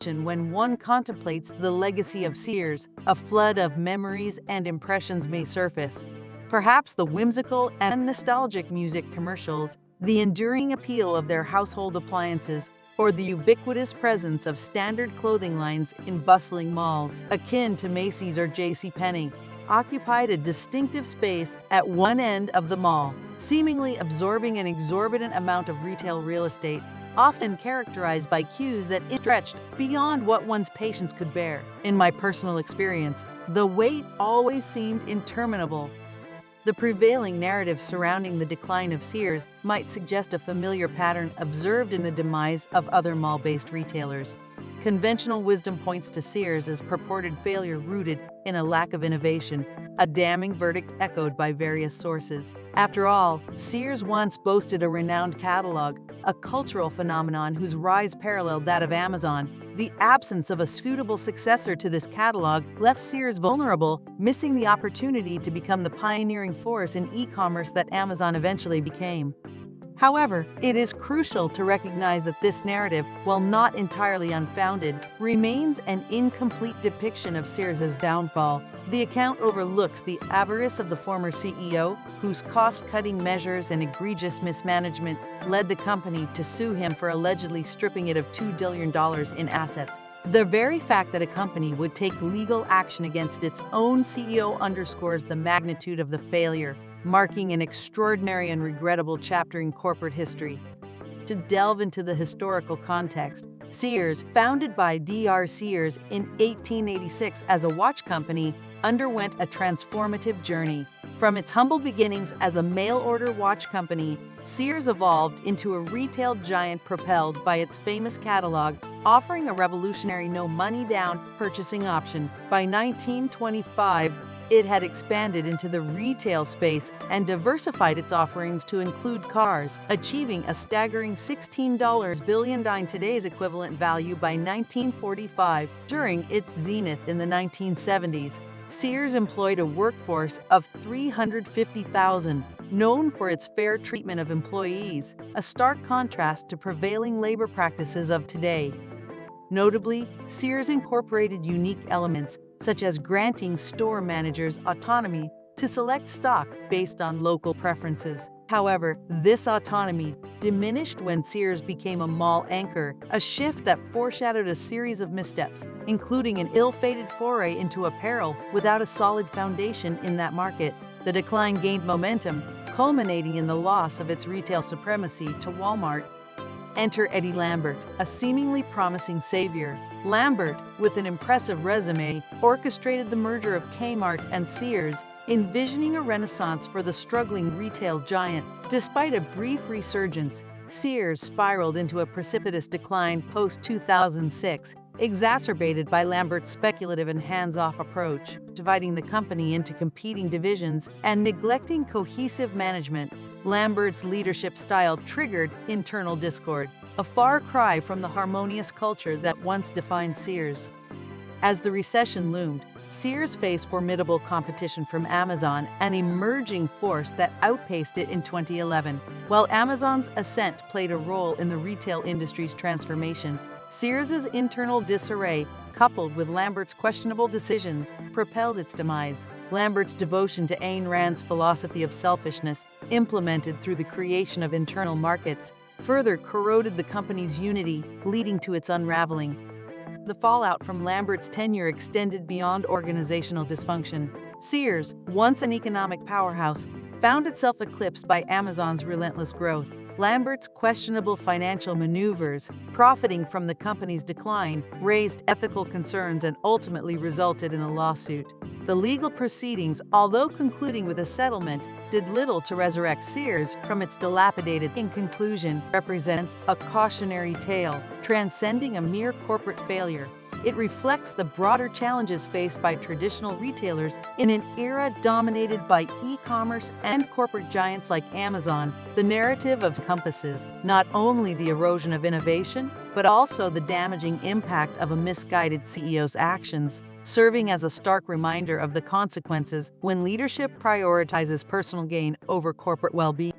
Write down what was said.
When one contemplates the legacy of Sears, a flood of memories and impressions may surface. Perhaps the whimsical and nostalgic music commercials, the enduring appeal of their household appliances, or the ubiquitous presence of standard clothing lines in bustling malls, akin to Macy's or JCPenney, occupied a distinctive space at one end of the mall, seemingly absorbing an exorbitant amount of retail real estate, often characterized by queues that stretched beyond what one's patience could bear. In my personal experience, the wait always seemed interminable. The prevailing narrative surrounding the decline of Sears might suggest a familiar pattern observed in the demise of other mall-based retailers. Conventional wisdom points to Sears as purported failure rooted in a lack of innovation, a damning verdict echoed by various sources. After all, Sears once boasted a renowned catalog, a cultural phenomenon whose rise paralleled that of Amazon. The absence of a suitable successor to this catalog left Sears vulnerable, missing the opportunity to become the pioneering force in e-commerce that Amazon eventually became. However, it is crucial to recognize that this narrative, while not entirely unfounded, remains an incomplete depiction of Sears' downfall. The account overlooks the avarice of the former CEO, whose cost-cutting measures and egregious mismanagement led the company to sue him for allegedly stripping it of $2 billion in assets. The very fact that a company would take legal action against its own CEO underscores the magnitude of the failure, marking an extraordinary and regrettable chapter in corporate history. To delve into the historical context, Sears, founded by Dr. Sears in 1886 as a watch company, underwent a transformative journey. From its humble beginnings as a mail-order watch company, Sears evolved into a retail giant propelled by its famous catalog, offering a revolutionary no-money-down purchasing option. By 1925, it had expanded into the retail space and diversified its offerings to include cars, achieving a staggering $16 billion in today's equivalent value by 1945. During its zenith in the 1970s, Sears employed a workforce of 350,000, known for its fair treatment of employees, a stark contrast to prevailing labor practices of today. Notably, Sears incorporated unique elements such as granting store managers autonomy to select stock based on local preferences. However, this autonomy diminished when Sears became a mall anchor, a shift that foreshadowed a series of missteps, including an ill-fated foray into apparel without a solid foundation in that market. The decline gained momentum, culminating in the loss of its retail supremacy to Walmart. Enter Eddie Lambert, a seemingly promising savior. Lambert, with an impressive resume, orchestrated the merger of Kmart and Sears, envisioning a renaissance for the struggling retail giant. Despite a brief resurgence, Sears spiraled into a precipitous decline post-2006, exacerbated by Lambert's speculative and hands-off approach, dividing the company into competing divisions and neglecting cohesive management. Lambert's leadership style triggered internal discord, a far cry from the harmonious culture that once defined Sears. As the recession loomed, Sears faced formidable competition from Amazon, an emerging force that outpaced it in 2011. While Amazon's ascent played a role in the retail industry's transformation, Sears's internal disarray, coupled with Lambert's questionable decisions, propelled its demise. Lambert's devotion to Ayn Rand's philosophy of selfishness, implemented through the creation of internal markets, further corroded the company's unity, leading to its unraveling. The fallout from Lambert's tenure extended beyond organizational dysfunction. Sears, once an economic powerhouse, found itself eclipsed by Amazon's relentless growth. Lambert's questionable financial maneuvers, profiting from the company's decline, raised ethical concerns and ultimately resulted in a lawsuit. The legal proceedings, although concluding with a settlement, did little to resurrect Sears from its dilapidated. In conclusion, represents a cautionary tale, transcending a mere corporate failure. It reflects the broader challenges faced by traditional retailers in an era dominated by e-commerce and corporate giants like Amazon. The narrative encompasses not only the erosion of innovation, but also the damaging impact of a misguided CEO's actions, serving as a stark reminder of the consequences when leadership prioritizes personal gain over corporate well-being.